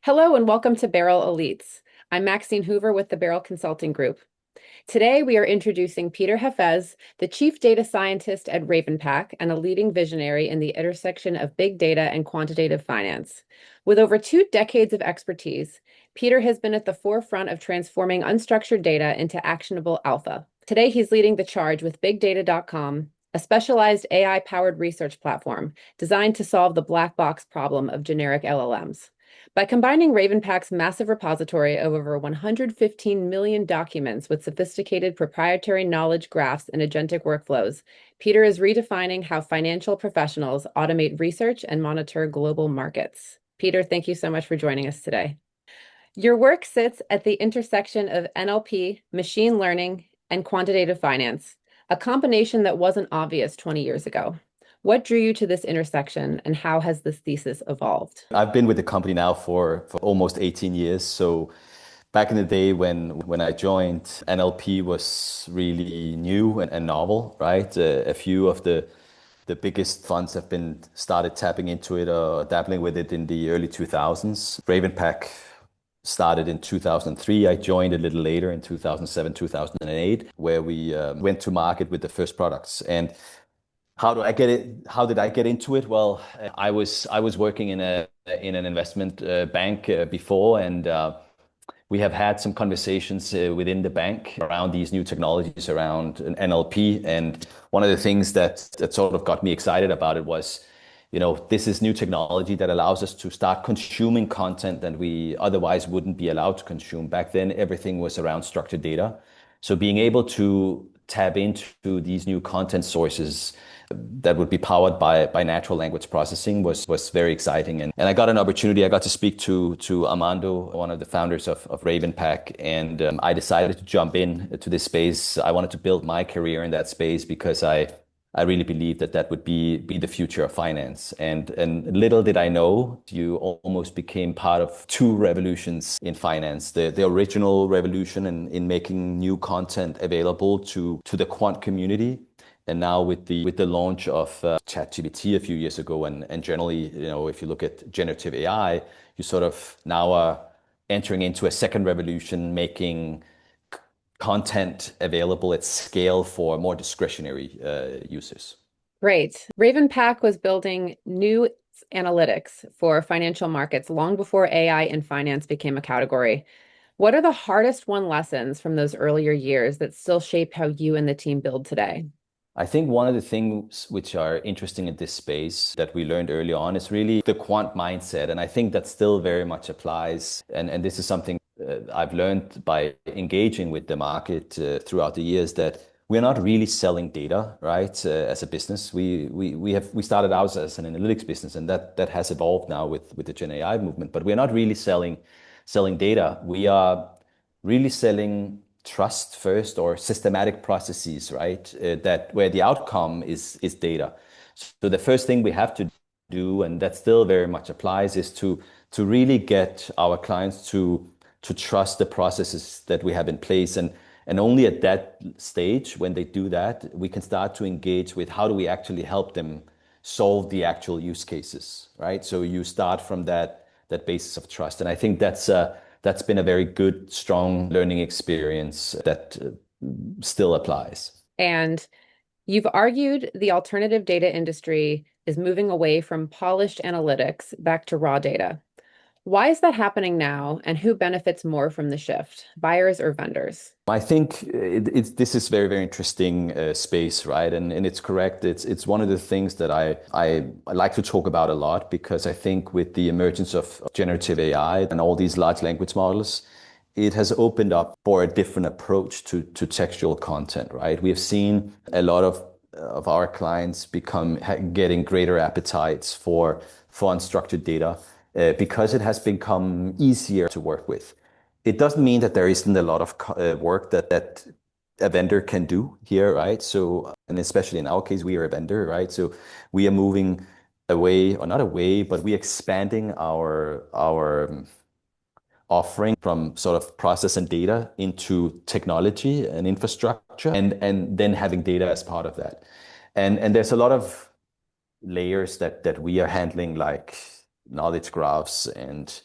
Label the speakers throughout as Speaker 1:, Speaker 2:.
Speaker 1: Hello and welcome to BERYL ELITES. I'm Maxine Hoover with the BERYL Consulting Group. Today we are introducing Peter Hafez, the Chief Data Scientist at RavenPack and a leading visionary in the intersection of big data and quantitative finance. With over 2 decades of expertise, Peter has been at the forefront of transforming unstructured data into actionable alpha. Today he's leading the charge with BigData.com, a specialized AI-powered research platform designed to solve the black box problem of generic LLMs. By combining RavenPack's massive repository of over 115 million documents with sophisticated proprietary knowledge graphs and agentic workflows, Peter is redefining how financial professionals automate research and monitor global markets. Peter, thank you so much for joining us today. Your work sits at the intersection of NLP, machine learning, and quantitative finance, a combination that wasn't obvious 20 years ago. What drew you to this intersection, and how has this thesis evolved?
Speaker 2: I've been with the company now for almost 18 years. So back in the day when I joined, NLP was really new and novel, right? A few of the biggest funds have been started tapping into it or dabbling with it in the early 2000s. RavenPack started in 2003. I joined a little later in 2007, 2008, where we went to market with the first products. And how did I get into it? Well, I was working in an investment bank before, and we have had some conversations within the bank around these new technologies around NLP. And one of the things that sort of got me excited about it was, this is new technology that allows us to start consuming content that we otherwise wouldn't be allowed to consume. Back then, everything was around structured data. So being able to tap into these new content sources that would be powered by natural language processing was very exciting. And I got an opportunity. I got to speak to Armando, one of the founders of RavenPack, and I decided to jump in to this space. I wanted to build my career in that space because I really believe that would be the future of finance. And little did I know, you almost became part of two revolutions in finance. The original revolution in making new content available to the quant community. And now with the launch of ChatGPT a few years ago, and generally, if you look at generative AI, you sort of now are entering into a second revolution, making content available at scale for more discretionary users.
Speaker 1: Great. RavenPack was building new analytics for financial markets long before AI in finance became a category. What are the hardest won lessons from those earlier years that still shape how you and the team build today?
Speaker 2: I think one of the things which are interesting in this space that we learned early on is really the quant mindset. And I think that still very much applies. And this is something I've learned by engaging with the market throughout the years, that we're not really selling data, right? As a business, we started out as an analytics business, and that has evolved now with the Gen AI movement. But we're not really selling data. We are really selling trust first, or systematic processes, right? That where the outcome is data. So the first thing we have to do, and that still very much applies, is to really get our clients to trust the processes that we have in place. And only at that stage, when they do that, we can start to engage with how do we actually help them solve the actual use cases, right? So you start from that basis of trust. And I think that's been a very good, strong learning experience that still applies.
Speaker 1: And you've argued the alternative data industry is moving away from polished analytics back to raw data. Why is that happening now, and who benefits more from the shift, buyers or vendors?
Speaker 2: I think this is very, very interesting space, right? And it's correct. It's one of the things that I like to talk about a lot, because I think with the emergence of generative AI and all these large language models, it has opened up for a different approach to textual content, right? We have seen a lot of our clients getting greater appetites for unstructured data because it has become easier to work with. It doesn't mean that there isn't a lot of work that a vendor can do here, right? So, and especially in our case, we are a vendor, right? So we are moving away, or not away, but we're expanding our offering from sort of process and data into technology and infrastructure, and then having data as part of that. And there's a lot of layers that we are handling, like knowledge graphs and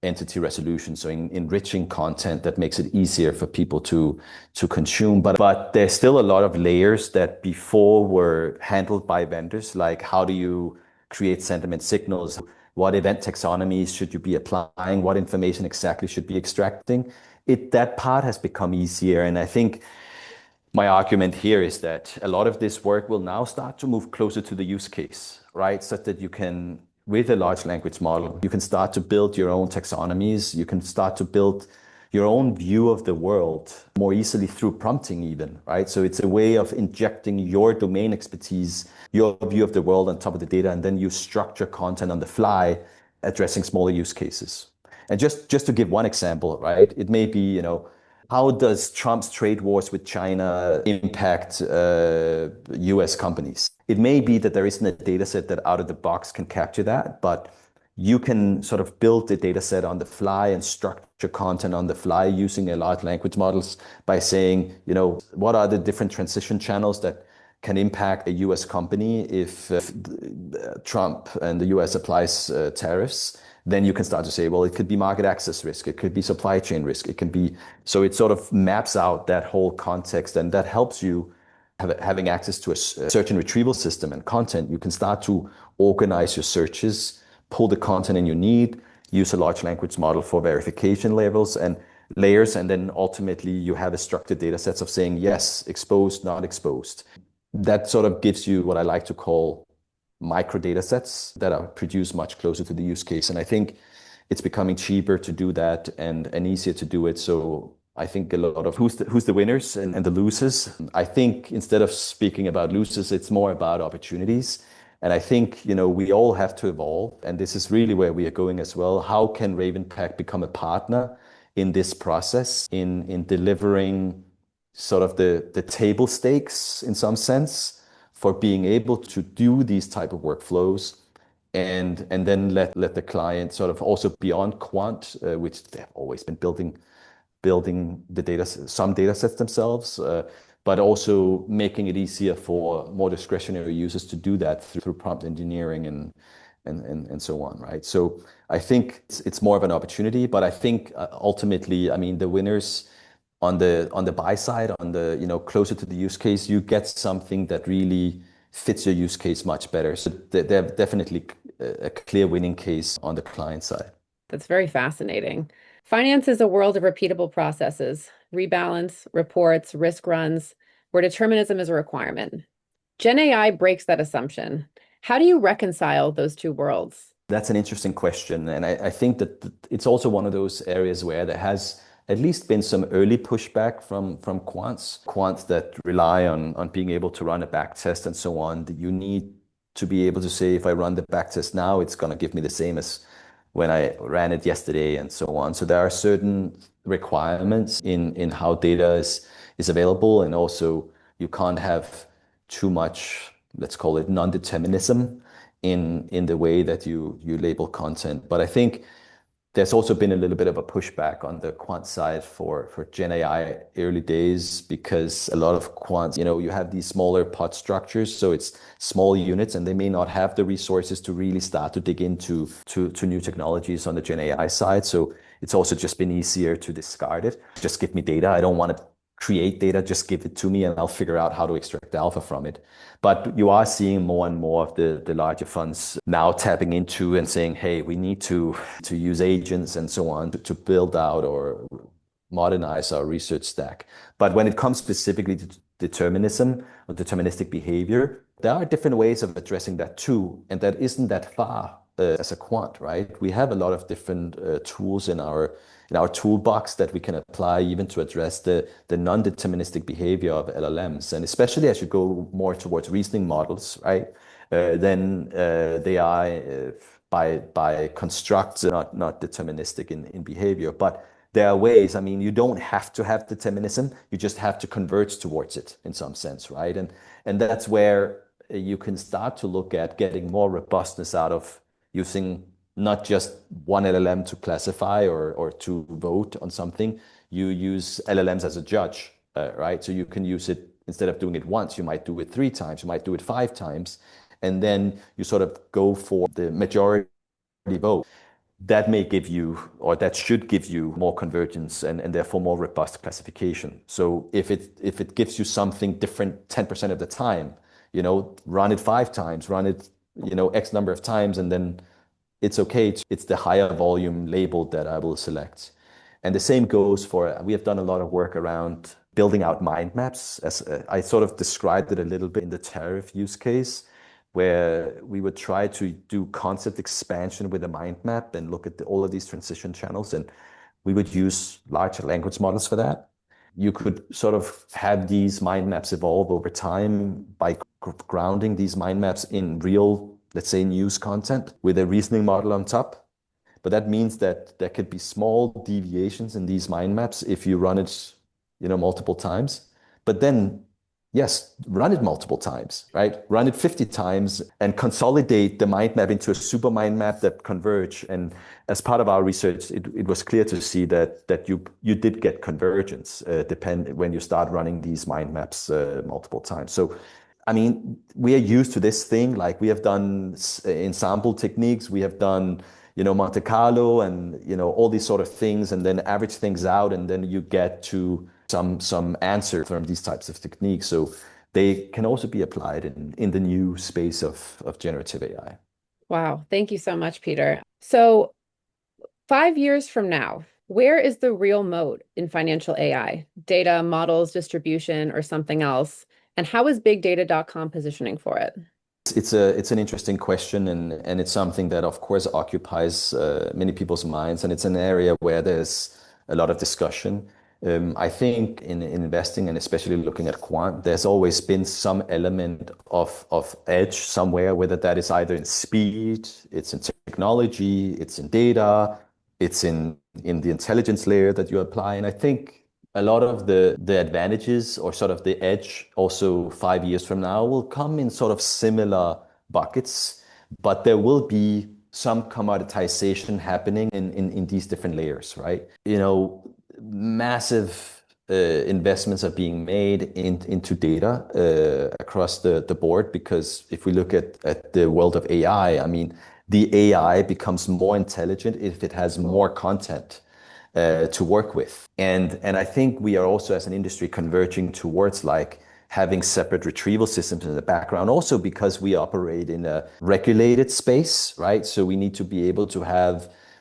Speaker 2: entity resolution, so enriching content that makes it easier for people to consume. But there's still a lot of layers that before were handled by vendors, like how do you create sentiment signals? What event taxonomies should you be applying? What information exactly should be extracting? That part has become easier. And I think my argument here is that a lot of this work will now start to move closer to the use case, right? Such that you can, with a large language model, you can start to build your own taxonomies. You can start to build your own view of the world more easily through prompting even, right? So it's a way of injecting your domain expertise, your view of the world on top of the data, and then you structure content on the fly, addressing smaller use cases. And just to give one example, right? It may be, how does Trump's trade wars with China impact US companies? It may be that there isn't a data set that out of the box can capture that, but you can sort of build the data set on the fly and structure content on the fly using a large language models by saying, what are the different transition channels that can impact a US company if Trump and the US applies tariffs. Then you can start to say, well, it could be market access risk, it could be supply chain risk, it can be, so it sort of maps out that whole context, and that helps you having access to a search and retrieval system and content. You can start to organize your searches, pull the content in you need, use a large language model for verification levels and layers, and then ultimately you have a structured data sets of saying, yes, exposed, not exposed. That sort of gives you what I like to call micro data sets that are produced much closer to the use case. And I think it's becoming cheaper to do that and easier to do it. So I think a lot of who's the winners and the losers. I think instead of speaking about losers, it's more about opportunities. And I think, we all have to evolve. And this is really where we are going as well. How can RavenPack become a partner in this process, in delivering sort of the table stakes in some sense for being able to do these type of workflows, and then let the client sort of also beyond quant, which they have always been building the data, some data sets themselves, but also making it easier for more discretionary users to do that through prompt engineering and so on, right? So I think it's more of an opportunity, but I think ultimately, I mean, the winners on the buy side, on the closer to the use case, you get something that really fits your use case much better. So they have definitely a clear winning case on the client side.
Speaker 1: That's very fascinating. Finance is a world of repeatable processes, rebalance, reports, risk runs, where determinism is a requirement. Gen AI breaks that assumption. How do you reconcile those two worlds?
Speaker 2: That's an interesting question. And I think that it's also one of those areas where there has at least been some early pushback from quants that rely on being able to run a back test and so on. That you need to be able to say, if I run the back test now, it's going to give me the same as when I ran it yesterday and so on. So there are certain requirements in how data is available, and also you can't have too much, let's call it non-determinism in the way that you label content. But I think there's also been a little bit of a pushback on the quant side for Gen AI early days, because a lot of quants, you have these smaller pod structures, so it's small units, and they may not have the resources to really start to dig into new technologies on the Gen AI side. So it's also just been easier to discard it. Just give me data. I don't want to create data, just give it to me and I'll figure out how to extract alpha from it. But you are seeing more and more of the larger funds now tapping into and saying, hey, we need to use agents and so on to build out or modernize our research stack. But when it comes specifically to determinism or deterministic behavior, there are different ways of addressing that too. And that isn't that far as a quant, right? We have a lot of different tools in our toolbox that we can apply even to address the non-deterministic behavior of LLMs. And especially as you go more towards reasoning models, right? Then they are by construct not deterministic in behavior. But there are ways, I mean, you don't have to have determinism, you just have to converge towards it in some sense, right? And that's where you can start to look at getting more robustness out of using not just one LLM to classify or to vote on something. You use LLMs as a judge, right? So you can use it, instead of doing it once, you might do it 3 times, you might do it 5 times, and then you sort of go for the majority vote. that may give you, or that should give you more convergence and therefore more robust classification. So if it gives you something different 10% of the time, run it 5 times, run it, X number of times, and then it's okay. It's the higher volume label that I will select. And the same goes for, we have done a lot of work around building out mind maps. As I sort of described it a little bit in the tariff use case, where we would try to do concept expansion with a mind map and look at all of these transition channels. And we would use large language models for that. You could sort of have these mind maps evolve over time by grounding these mind maps in real, let's say, news content with a reasoning model on top. But that means that there could be small deviations in these mind maps if you run it, multiple times. But then, yes, run it multiple times, right? Run it 50 times and consolidate the mind map into a super mind map that converge. And as part of our research, it was clear to see that you did get convergence when you start running these mind maps multiple times. So, I mean, we are used to this thing. Like we have done ensemble techniques, we have done Monte Carlo and, all these sort of things, and then average things out, and then you get to some answer from these types of techniques. So they can also be applied in the new space of generative AI.
Speaker 1: Wow. Thank you so much, Peter. So 5 years from now, where is the real moat in financial AI? Data, models, distribution, or something else? And how is bigdata.com positioning for it?
Speaker 2: It's an interesting question, and it's something that, of course, occupies many people's minds, and it's an area where there's a lot of discussion. I think in investing, and especially looking at quant, there's always been some element of edge somewhere, whether that is either in speed, it's in technology, it's in data, it's in the intelligence layer that you apply. And I think a lot of the advantages or sort of the edge also 5 years from now will come in sort of similar buckets, but there will be some commoditization happening in these different layers, right? Massive investments are being made into data across the board, because if we look at the world of AI, I mean, the AI becomes more intelligent if it has more content to work with. And I think we are also as an industry converging towards like having separate retrieval systems in the background, also because we operate in a regulated space, right? So we need to be able to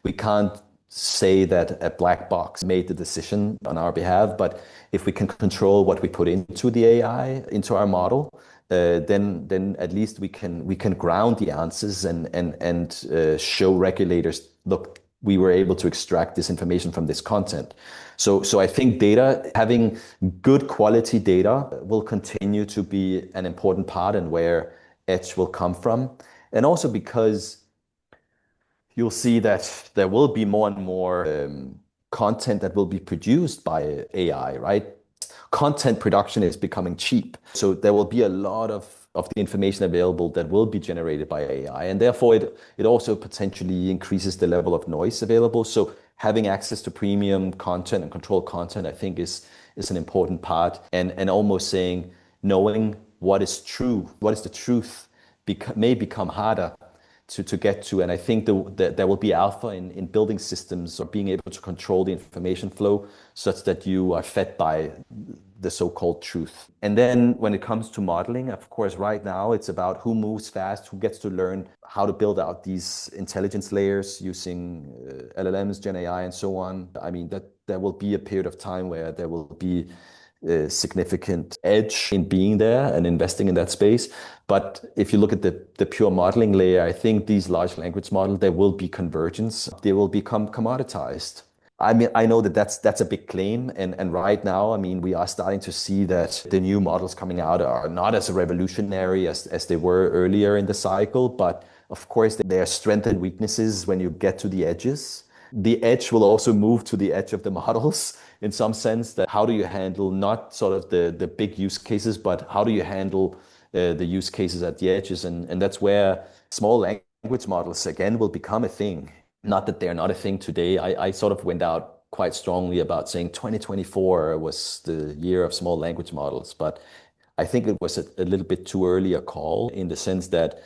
Speaker 2: we can't say that a black box made the decision on our behalf, but if we can control what we put into the AI, into our model, then at least we can ground the answers and show regulators, look, we were able to extract this information from this content. So I think data, having good quality data, will continue to be an important part and where edge will come from. And also because you'll see that there will be more and more content that will be produced by AI, right? Content production is becoming cheap. So there will be a lot of the information available that will be generated by AI. And therefore, it also potentially increases the level of noise available. So having access to premium content and controlled content, I think is an important part. And almost saying, knowing what is true, what is the truth, may become harder to get to. And I think that there will be alpha in building systems or being able to control the information flow such that you are fed by the so-called truth. And then when it comes to modeling, of course, right now it's about who moves fast, who gets to learn how to build out these intelligence layers using LLMs, Gen AI, and so on. I mean, that there will be a period of time where there will be significant edge in being there and investing in that space. But if you look at the pure modeling layer, I think these large language models, there will be convergence. They will become commoditized. I mean, I know that's a big claim. And right now, I mean, we are starting to see that the new models coming out are not as revolutionary as they were earlier in the cycle. But of course, there are strengths and weaknesses when you get to the edges. The edge will also move to the edge of the models in some sense. That how do you handle not sort of the big use cases, but how do you handle the use cases at the edges? And that's where small language models again will become a thing. Not that they're not a thing today. I sort of went out quite strongly about saying 2024 was the year of small language models, but I think it was a little bit too early a call, in the sense that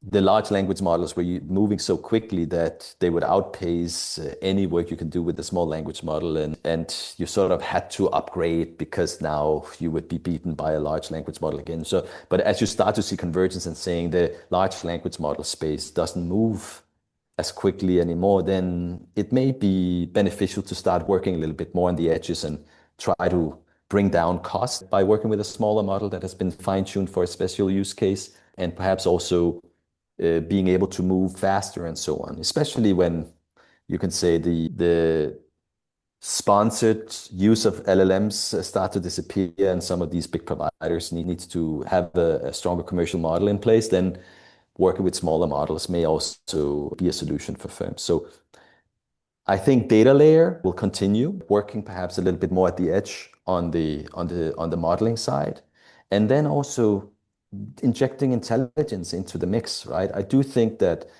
Speaker 2: the large language models were moving so quickly that they would outpace any work you can do with the small language model. And you sort of had to upgrade because now you would be beaten by a large language model again. So, but as you start to see convergence and saying the large language model space doesn't move as quickly anymore, then it may be beneficial to start working a little bit more on the edges and try to bring down cost by working with a smaller model that has been fine-tuned for a special use case, and perhaps also being able to move faster and so on, especially when you can say the sponsored use of LLMs start to disappear and some of these big providers need to have a stronger commercial model in place, then working with smaller models may also be a solution for firms. So I think data layer will continue working perhaps a little bit more at the edge on the modeling side, and then also injecting intelligence into the mix, right? I do think that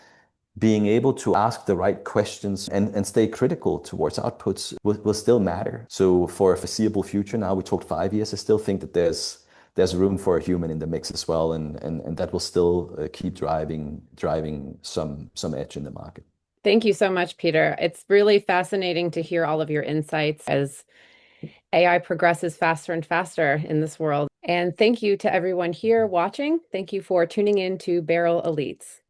Speaker 2: being able to ask the right questions and stay critical towards outputs will still matter. So for a foreseeable future, now we talked 5 years, I still think that there's room for a human in the mix as well, and that will still keep driving some edge in the market.
Speaker 1: Thank you so much, Peter. It's really fascinating to hear all of your insights as AI progresses faster and faster in this world. And thank you to everyone here watching. Thank you for tuning in to BERYL Elites.